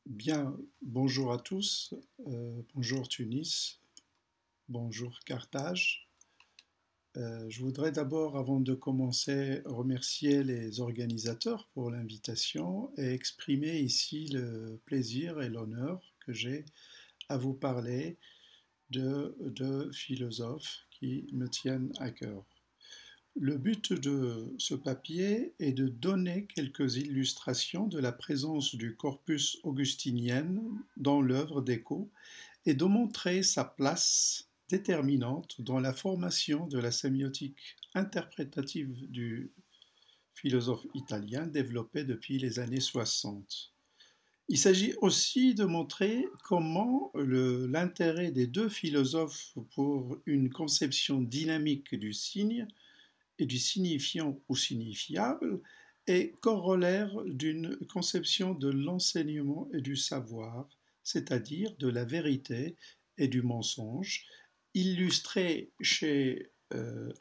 Bien, bonjour à tous, bonjour Tunis, bonjour Carthage. Je voudrais d'abord, avant de commencer, remercier les organisateurs pour l'invitation et exprimer ici le plaisir et l'honneur que j'ai à vous parler de deux philosophes qui me tiennent à cœur. Le but de ce papier est de donner quelques illustrations de la présence du corpus augustinien dans l'œuvre d'Eco et de montrer sa place déterminante dans la formation de la sémiotique interprétative du philosophe italien développée depuis les années 60. Il s'agit aussi de montrer comment l'intérêt des deux philosophes pour une conception dynamique du signe et du signifiant ou signifiable est corollaire d'une conception de l'enseignement et du savoir, c'est-à-dire de la vérité et du mensonge, illustré chez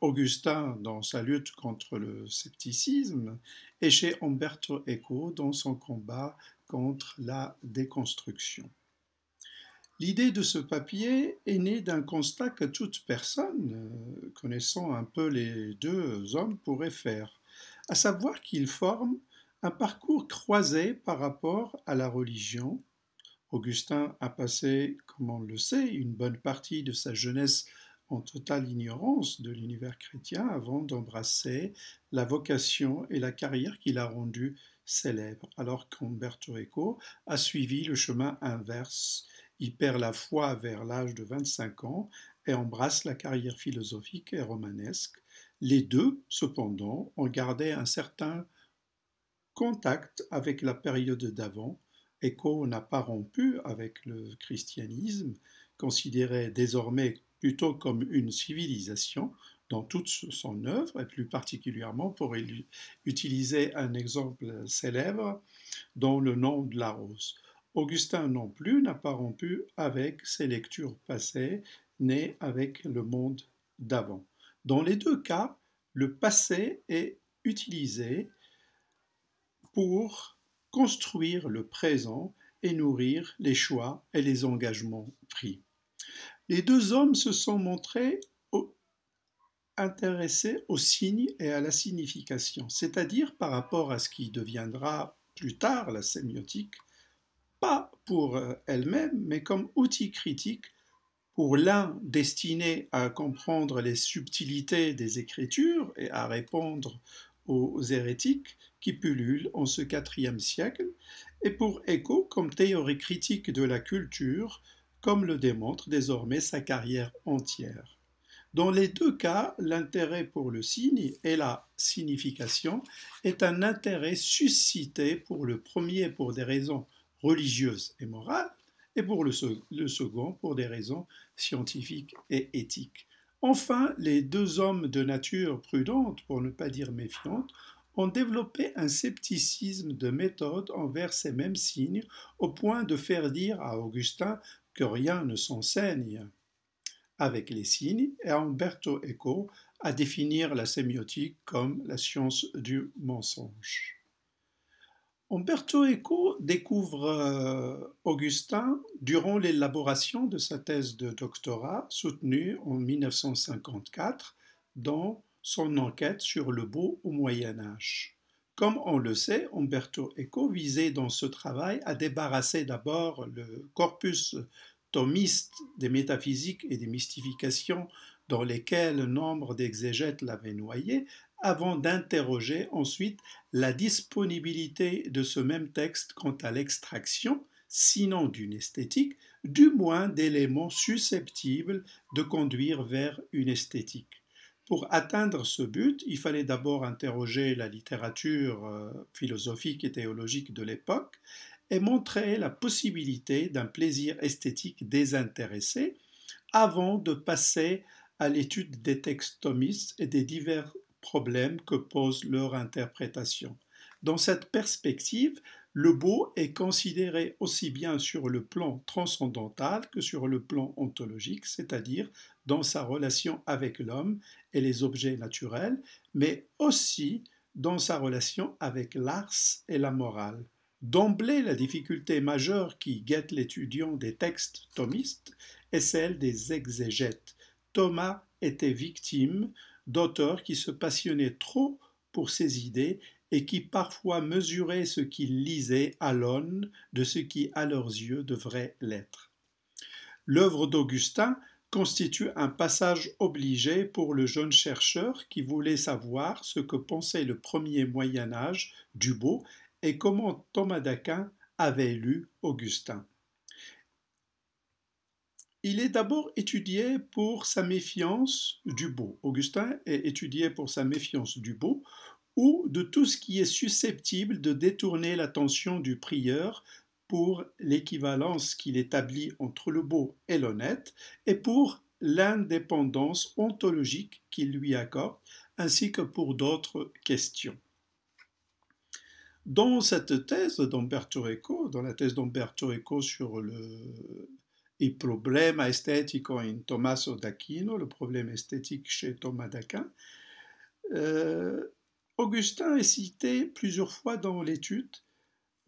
Augustin dans sa lutte contre le scepticisme et chez Umberto Eco dans son combat contre la déconstruction. L'idée de ce papier est née d'un constat que toute personne connaissant un peu les deux hommes pourrait faire, à savoir qu'ils forment un parcours croisé par rapport à la religion. Augustin a passé, comme on le sait, une bonne partie de sa jeunesse en totale ignorance de l'univers chrétien avant d'embrasser la vocation et la carrière qui l'a rendu célèbre, alors qu'Umberto Eco a suivi le chemin inverse. Il perd la foi vers l'âge de 25 ans et embrasse la carrière philosophique et romanesque. Les deux, cependant, ont gardé un certain contact avec la période d'avant. Eco n'a pas rompu avec le christianisme, considéré désormais plutôt comme une civilisation dans toute son œuvre, et plus particulièrement pour utiliser un exemple célèbre dans Le nom de la rose. Augustin non plus n'a pas rompu avec ses lectures passées, nées avec le monde d'avant. Dans les deux cas, le passé est utilisé pour construire le présent et nourrir les choix et les engagements pris. Les deux hommes se sont montrés intéressés aux signes et à la signification, c'est-à-dire par rapport à ce qui deviendra plus tard la sémiotique, pas pour elle-même, mais comme outil critique pour l'un destiné à comprendre les subtilités des Écritures et à répondre aux hérétiques qui pullulent en ce IVe siècle, et pour Eco comme théorie critique de la culture, comme le démontre désormais sa carrière entière. Dans les deux cas, l'intérêt pour le signe et la signification est un intérêt suscité pour le premier pour des raisons religieuses et morales, et pour le second pour des raisons scientifiques et éthiques. Enfin, les deux hommes de nature prudente, pour ne pas dire méfiante, ont développé un scepticisme de méthode envers ces mêmes signes, au point de faire dire à Augustin que rien ne s'enseigne avec les signes, et à Umberto Eco à définir la sémiotique comme la science du mensonge. Umberto Eco découvre Augustin durant l'élaboration de sa thèse de doctorat soutenue en 1954 dans son enquête sur le beau au Moyen Âge. Comme on le sait, Umberto Eco visait dans ce travail à débarrasser d'abord le corpus thomiste des métaphysiques et des mystifications dans lesquelles nombre d'exégètes l'avaient noyé, avant d'interroger ensuite la disponibilité de ce même texte quant à l'extraction, sinon d'une esthétique, du moins d'éléments susceptibles de conduire vers une esthétique. Pour atteindre ce but, il fallait d'abord interroger la littérature philosophique et théologique de l'époque et montrer la possibilité d'un plaisir esthétique désintéressé avant de passer à l'étude des textes thomistes et des divers problèmes que pose leur interprétation. Dans cette perspective, le beau est considéré aussi bien sur le plan transcendantal que sur le plan ontologique, c'est-à-dire dans sa relation avec l'homme et les objets naturels, mais aussi dans sa relation avec l'ars et la morale. D'emblée, la difficulté majeure qui guette l'étudiant des textes thomistes est celle des exégètes. Thomas était victime d'auteurs qui se passionnaient trop pour ses idées et qui parfois mesuraient ce qu'ils lisaient à l'aune de ce qui, à leurs yeux, devrait l'être. L'œuvre d'Augustin constitue un passage obligé pour le jeune chercheur qui voulait savoir ce que pensait le premier Moyen Âge du beau et comment Thomas d'Aquin avait lu Augustin. Il est d'abord étudié pour sa méfiance du beau. Augustin est étudié pour sa méfiance du beau ou de tout ce qui est susceptible de détourner l'attention du prieur pour l'équivalence qu'il établit entre le beau et l'honnête et pour l'indépendance ontologique qu'il lui accorde, ainsi que pour d'autres questions. Dans cette thèse d'Umberto Eco, dans la thèse d'Umberto Eco sur il problema estetico in Tommaso d'Aquino, le problème esthétique chez Thomas d'Aquin, Augustin est cité plusieurs fois dans l'étude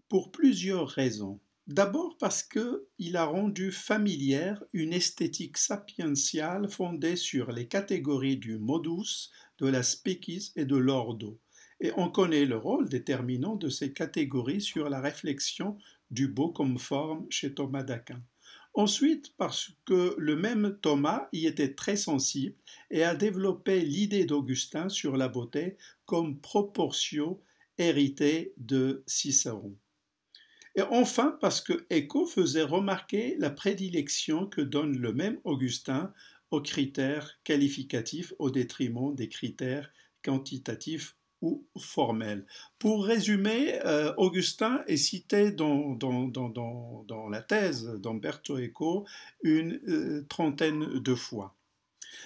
pour plusieurs raisons. D'abord parce qu'il a rendu familière une esthétique sapientiale fondée sur les catégories du modus, de la species et de l'ordo. Et on connaît le rôle déterminant de ces catégories sur la réflexion du beau comme forme chez Thomas d'Aquin. Ensuite, parce que le même Thomas y était très sensible et a développé l'idée d'Augustin sur la beauté comme proportion héritée de Cicéron. Et enfin, parce que Eco faisait remarquer la prédilection que donne le même Augustin aux critères qualificatifs au détriment des critères quantitatifs ou formels. Pour résumer, Augustin est cité dans la thèse d'Umberto Eco une trentaine de fois.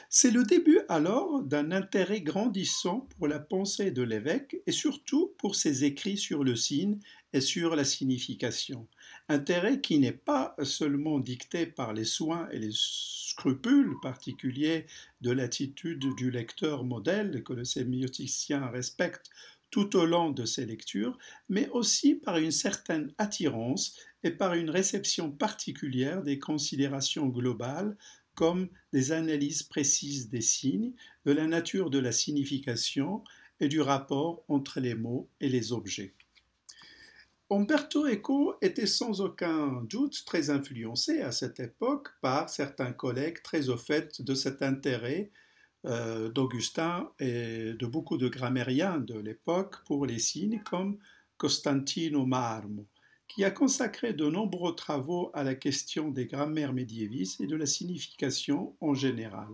C'est le début alors d'un intérêt grandissant pour la pensée de l'évêque et surtout pour ses écrits sur le signe et sur la signification. Intérêt qui n'est pas seulement dicté par les soins et les scrupules particuliers de l'attitude du lecteur modèle que le sémioticien respecte tout au long de ses lectures, mais aussi par une certaine attirance et par une réception particulière des considérations globales comme des analyses précises des signes, de la nature de la signification et du rapport entre les mots et les objets. Umberto Eco était sans aucun doute très influencé à cette époque par certains collègues très au fait de cet intérêt d'Augustin et de beaucoup de grammairiens de l'époque pour les signes comme Costantino Marmo, qui a consacré de nombreux travaux à la question des grammaires médiévistes et de la signification en général.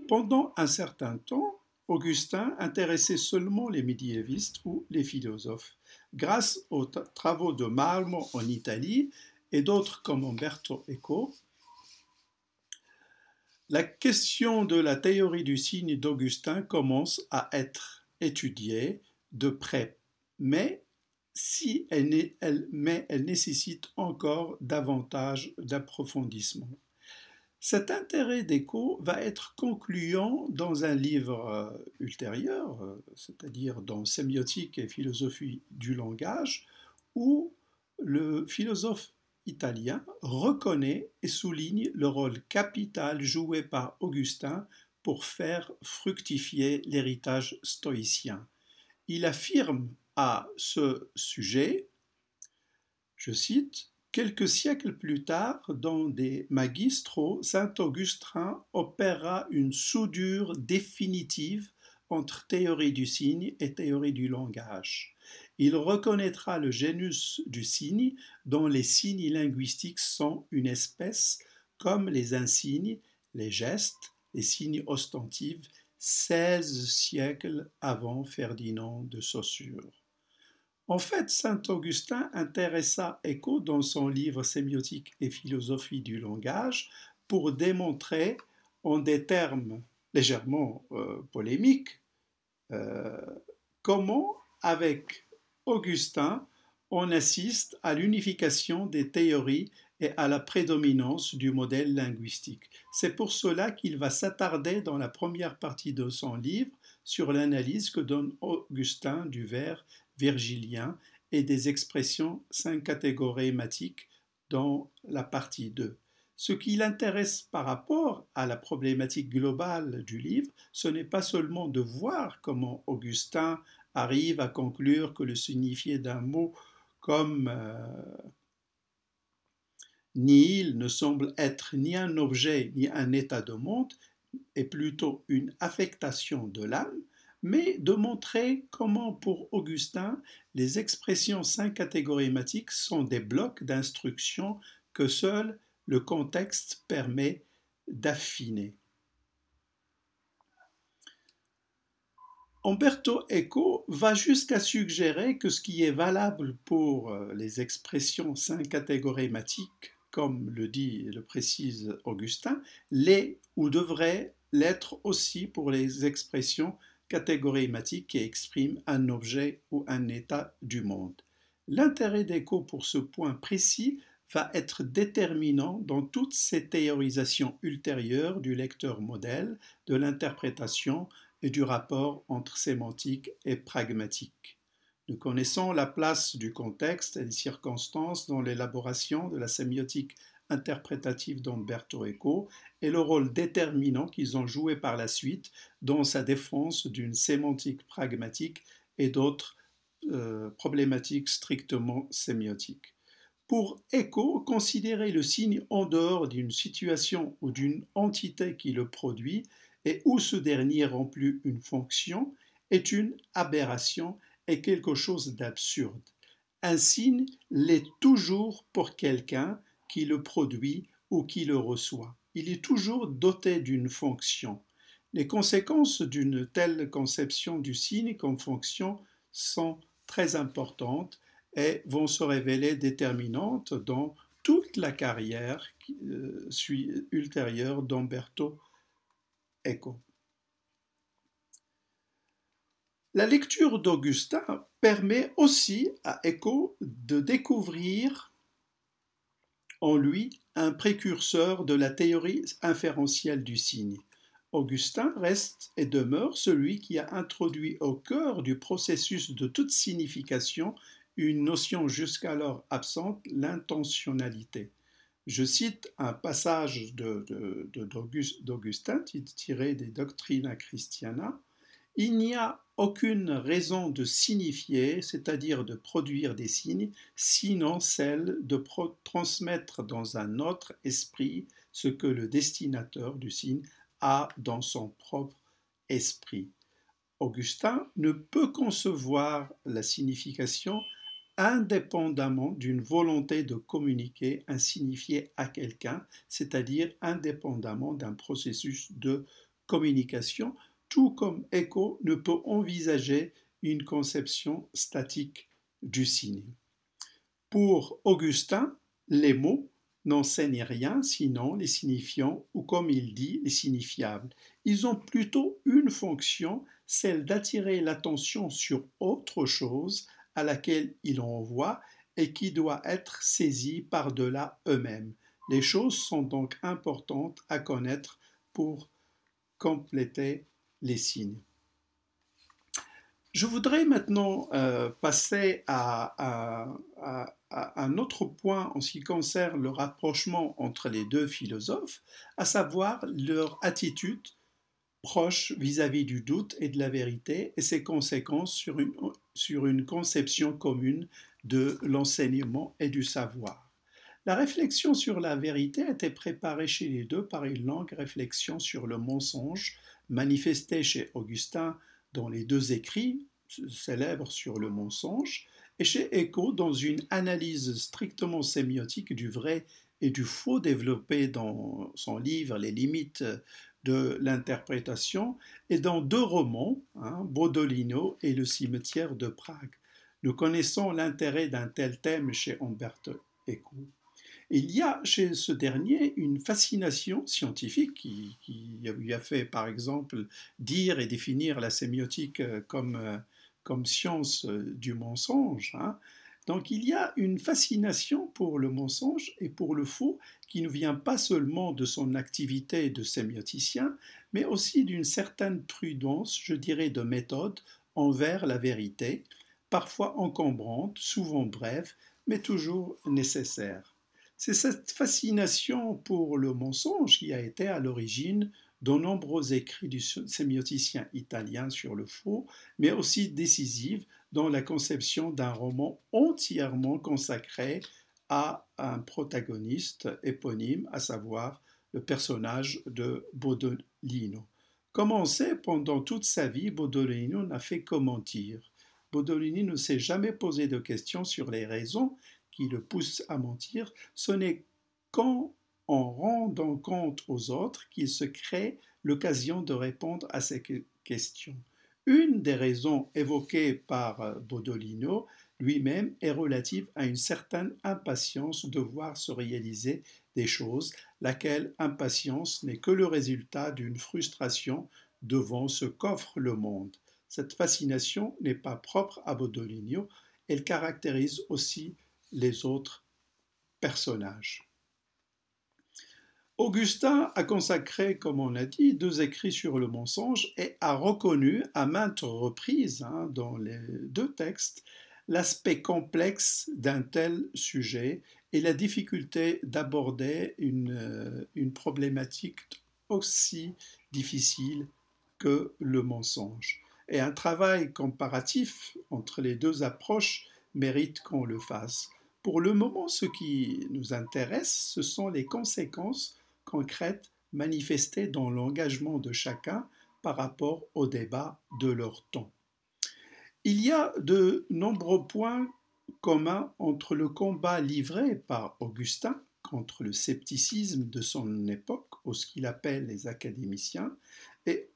Pendant un certain temps, Augustin intéressait seulement les médiévistes ou les philosophes. Grâce aux travaux de Marmo en Italie et d'autres comme Umberto Eco, la question de la théorie du signe d'Augustin commence à être étudiée de près, mais elle nécessite encore davantage d'approfondissement. Cet intérêt d'Eco va être concluant dans un livre ultérieur, c'est-à-dire dans Sémiotique et philosophie du langage, où le philosophe italien reconnaît et souligne le rôle capital joué par Augustin pour faire fructifier l'héritage stoïcien. Il affirme à ce sujet, je cite, « Quelques siècles plus tard, dans des Magistros, saint Augustin opéra une soudure définitive entre théorie du signe et théorie du langage. Il reconnaîtra le génus du signe dont les signes linguistiques sont une espèce comme les insignes, les gestes, les signes ostentifs, 16 siècles avant Ferdinand de Saussure. » En fait, saint Augustin intéressa Eco dans son livre Sémiotique et philosophie du langage pour démontrer, en des termes légèrement polémiques, comment, avec Augustin, on assiste à l'unification des théories et à la prédominance du modèle linguistique. C'est pour cela qu'il va s'attarder dans la première partie de son livre sur l'analyse que donne Augustin du vers virgilien et des expressions syncatégorématiques dans la partie 2. Ce qui l'intéresse par rapport à la problématique globale du livre, ce n'est pas seulement de voir comment Augustin arrive à conclure que le signifié d'un mot comme nihil ne semble être ni un objet ni un état de monde, est plutôt une affectation de l'âme, mais de montrer comment pour Augustin les expressions syncatégorématiques sont des blocs d'instruction que seul le contexte permet d'affiner. Umberto Eco va jusqu'à suggérer que ce qui est valable pour les expressions syncatégorématiques, comme le précise Augustin, l'est ou devrait l'être aussi pour les expressions catégorématiques qui expriment un objet ou un état du monde. L'intérêt d'Eco pour ce point précis va être déterminant dans toutes ces théorisations ultérieures du lecteur modèle, de l'interprétation et du rapport entre sémantique et pragmatique. Nous connaissons la place du contexte et des circonstances dans l'élaboration de la sémiotique interprétative d'Umberto Eco et le rôle déterminant qu'ils ont joué par la suite dans sa défense d'une sémantique pragmatique et d'autres problématiques strictement sémiotiques. Pour Eco, considérer le signe en dehors d'une situation ou d'une entité qui le produit et où ce dernier remplit une fonction est une aberration et quelque chose d'absurde. Un signe l'est toujours pour quelqu'un qui le produit ou qui le reçoit. Il est toujours doté d'une fonction. Les conséquences d'une telle conception du signe comme fonction sont très importantes et vont se révéler déterminantes dans toute la carrière ultérieure d'Umberto Eco. La lecture d'Augustin permet aussi à Eco de découvrir en lui un précurseur de la théorie inférentielle du signe. Augustin reste et demeure celui qui a introduit au cœur du processus de toute signification une notion jusqu'alors absente, l'intentionnalité. Je cite un passage d'Augustin tiré des Doctrina Christiana. Il n'y a aucune raison de signifier, c'est-à-dire de produire des signes, sinon celle de transmettre dans un autre esprit ce que le destinateur du signe a dans son propre esprit. Augustin ne peut concevoir la signification indépendamment d'une volonté de communiquer un signifié à quelqu'un, c'est-à-dire indépendamment d'un processus de communication, tout comme Eco ne peut envisager une conception statique du signe. Pour Augustin, les mots n'enseignent rien sinon les signifiants ou comme il dit, les signifiables. Ils ont plutôt une fonction, celle d'attirer l'attention sur autre chose à laquelle ils renvoient et qui doit être saisie par-delà eux-mêmes. Les choses sont donc importantes à connaître pour compléter les signes. Je voudrais maintenant passer à un autre point en ce qui concerne le rapprochement entre les deux philosophes, à savoir leur attitude proche vis-à-vis du doute et de la vérité et ses conséquences sur une conception commune de l'enseignement et du savoir. La réflexion sur la vérité a été préparée chez les deux par une longue réflexion sur le mensonge, manifestée chez Augustin dans les deux écrits célèbres sur le mensonge, et chez Eco dans une analyse strictement sémiotique du vrai et du faux développé dans son livre Les limites de l'interprétation, et dans deux romans, Brodolino et Le cimetière de Prague. Nous connaissons l'intérêt d'un tel thème chez Umberto Eco. Il y a chez ce dernier une fascination scientifique qui lui a fait, par exemple, dire et définir la sémiotique comme science du mensonge. Donc il y a une fascination pour le mensonge et pour le faux qui ne vient pas seulement de son activité de sémioticien, mais aussi d'une certaine prudence, je dirais de méthode, envers la vérité, parfois encombrantes, souvent brèves, mais toujours nécessaires. C'est cette fascination pour le mensonge qui a été à l'origine de nombreux écrits du sémioticien italien sur le faux, mais aussi décisive dans la conception d'un roman entièrement consacré à un protagoniste éponyme, à savoir le personnage de Baudolino. Comme on sait, pendant toute sa vie, Baudolino n'a fait que mentir. Baudolino ne s'est jamais posé de questions sur les raisons qui le poussent à mentir. Ce n'est qu'en rendant compte aux autres qu'il se crée l'occasion de répondre à ces questions. Une des raisons évoquées par Baudolino lui-même est relative à une certaine impatience de voir se réaliser des choses, laquelle impatience n'est que le résultat d'une frustration devant ce qu'offre le monde. Cette fascination n'est pas propre à Baudolino, elle caractérise aussi les autres personnages. Augustin a consacré, comme on a dit, 2 écrits sur le mensonge et a reconnu à maintes reprises dans les 2 textes l'aspect complexe d'un tel sujet et la difficulté d'aborder une problématique aussi difficile que le mensonge. Et un travail comparatif entre les 2 approches mérite qu'on le fasse. Pour le moment, ce qui nous intéresse, ce sont les conséquences concrètes manifestées dans l'engagement de chacun par rapport au débat de leur temps. Il y a de nombreux points communs entre le combat livré par Augustin contre le scepticisme de son époque, ou ce qu'il appelle les académiciens, et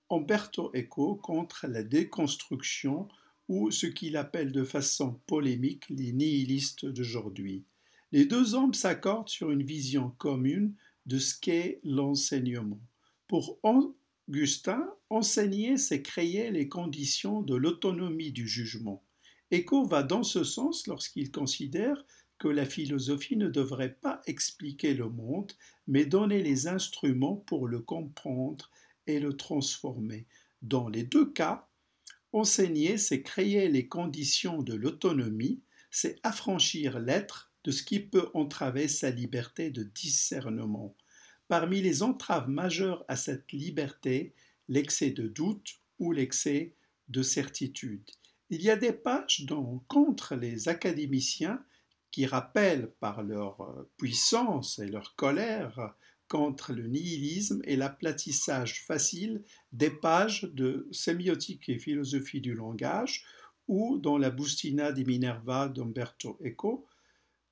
Umberto Eco contre la déconstruction ou ce qu'il appelle de façon polémique les nihilistes d'aujourd'hui. Les 2 hommes s'accordent sur une vision commune de ce qu'est l'enseignement. Pour Augustin, enseigner, c'est créer les conditions de l'autonomie du jugement. Eco va dans ce sens lorsqu'il considère que la philosophie ne devrait pas expliquer le monde, mais donner les instruments pour le comprendre et le transformer. Dans les 2 cas, enseigner, c'est créer les conditions de l'autonomie, c'est affranchir l'être de ce qui peut entraver sa liberté de discernement. Parmi les entraves majeures à cette liberté, l'excès de doute ou l'excès de certitude. Il y a des pages contre les académiciens qui rappellent par leur puissance et leur colère contre le nihilisme et l'aplatissage facile des pages de sémiotique et philosophie du langage ou dans la Bustina di Minerva d'Umberto Eco,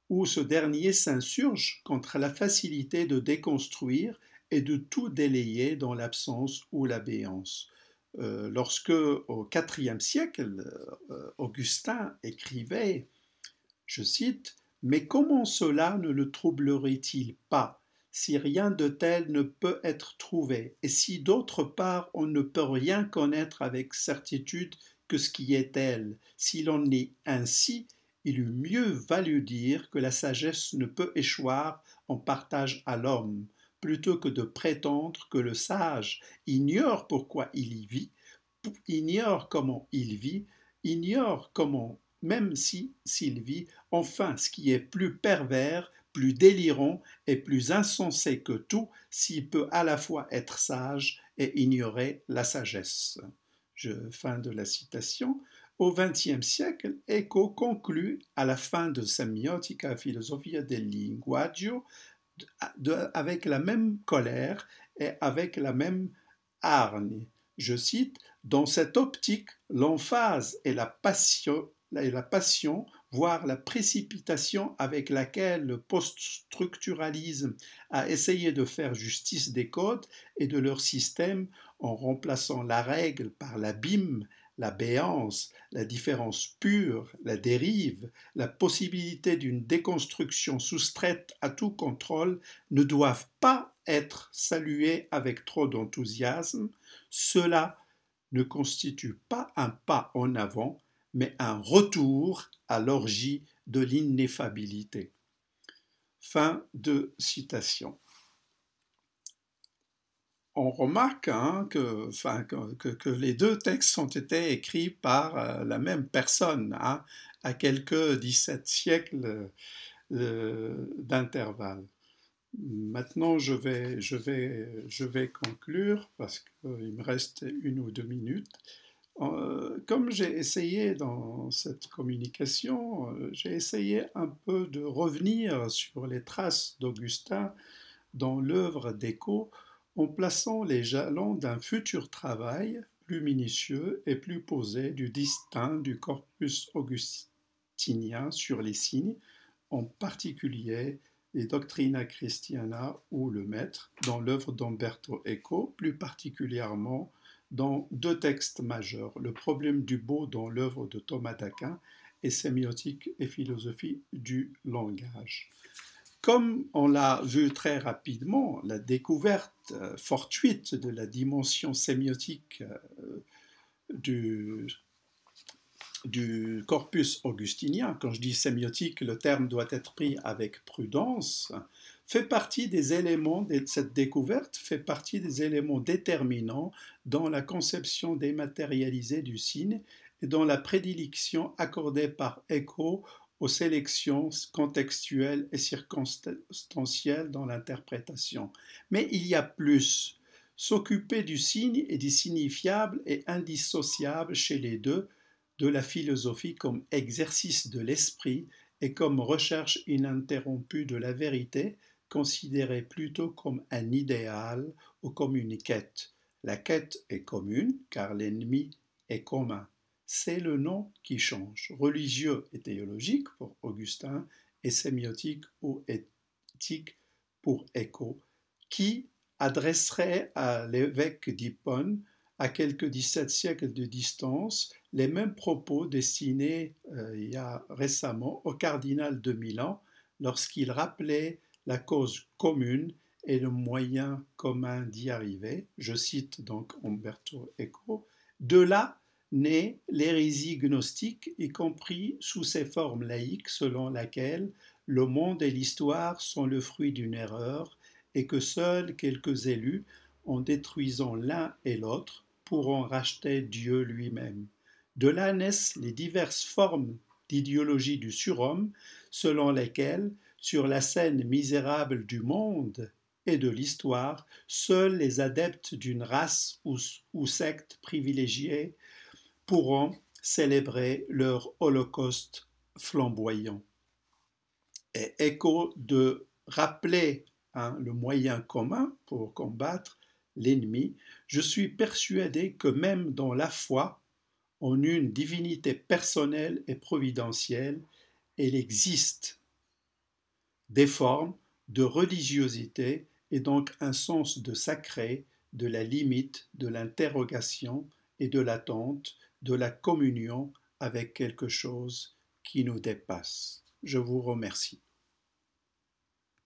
où ce dernier s'insurge contre la facilité de déconstruire et de tout délayer dans l'absence ou la béance. Lorsque, au IVe siècle, Augustin écrivait, je cite, « Mais comment cela ne le troublerait-il pas, si rien de tel ne peut être trouvé, et si d'autre part on ne peut rien connaître avec certitude que ce qui est tel, si l'on est ainsi, il eût mieux valu dire que la sagesse ne peut échoir en partage à l'homme, plutôt que de prétendre que le sage ignore pourquoi il y vit, ignore comment il vit, ignore comment, même s'il vit, enfin ce qui est plus pervers, plus délirant et plus insensé que tout, s'il peut à la fois être sage et ignorer la sagesse. » Fin de la citation. Au XXe siècle, Eco conclut à la fin de Semiotica Philosophia del Linguaggio avec la même colère et avec la même hargne. Je cite, « Dans cette optique, l'emphase et la passion, voire la précipitation avec laquelle le post-structuralisme a essayé de faire justice des codes et de leur système en remplaçant la règle par l'abîme, la béance, la différence pure, la dérive, la possibilité d'une déconstruction soustraite à tout contrôle ne doivent pas être salués avec trop d'enthousiasme. Cela ne constitue pas un pas en avant, mais un retour à l'orgie de l'ineffabilité. » Fin de citation. on remarque hein, que les deux textes ont été écrits par la même personne, hein, à quelques 17 siècles d'intervalle. Maintenant, je vais conclure parce qu'il me reste 1 ou 2 minutes. Comme j'ai essayé dans cette communication, j'ai essayé un peu de revenir sur les traces d'Augustin dans l'œuvre d'Eco en plaçant les jalons d'un futur travail plus minutieux et plus posé du distinct du corpus augustinien sur les signes, en particulier les Doctrina Christiana ou le Maître, dans l'œuvre d'Umberto Eco, plus particulièrement dans deux textes majeurs, Le problème du beau dans l'œuvre de Thomas d'Aquin et Sémiotique et philosophie du langage. Comme on l'a vu très rapidement, la découverte fortuite de la dimension sémiotique du, du corpus augustinien, quand je dis sémiotique, le terme doit être pris avec prudence, fait partie des éléments, cette découverte fait partie des éléments déterminants dans la conception dématérialisée du signe et dans la prédilection accordée par Eco aux sélections contextuelles et circonstancielles dans l'interprétation. Mais il y a plus. S'occuper du signe et du signifiable est indissociable chez les deux de la philosophie comme exercice de l'esprit et comme recherche ininterrompue de la vérité, considérée plutôt comme un idéal ou comme une quête. La quête est commune car l'ennemi est commun. C'est le nom qui change. Religieux et théologique pour Augustin et sémiotique ou éthique pour Eco, qui adresserait à l'évêque d'Hippone, à quelques 17 siècles de distance, les mêmes propos destinés il y a récemment au cardinal de Milan lorsqu'il rappelait la cause commune et le moyen commun d'y arriver. Je cite donc Umberto Eco. De là naît l'hérésie gnostique, y compris sous ses formes laïques selon laquelle le monde et l'histoire sont le fruit d'une erreur et que seuls quelques élus, en détruisant l'un et l'autre, pourront racheter Dieu lui-même. De là naissent les diverses formes d'idéologie du surhomme, selon lesquelles, sur la scène misérable du monde et de l'histoire, seuls les adeptes d'une race ou secte privilégiée pourront célébrer leur holocauste flamboyant. Et Eco de rappeler le moyen commun pour combattre l'ennemi, je suis persuadé que même dans la foi, en une divinité personnelle et providentielle, il existe des formes de religiosité et donc un sens de sacré, de la limite, de l'interrogation et de l'attente, de la communion avec quelque chose qui nous dépasse. Je vous remercie.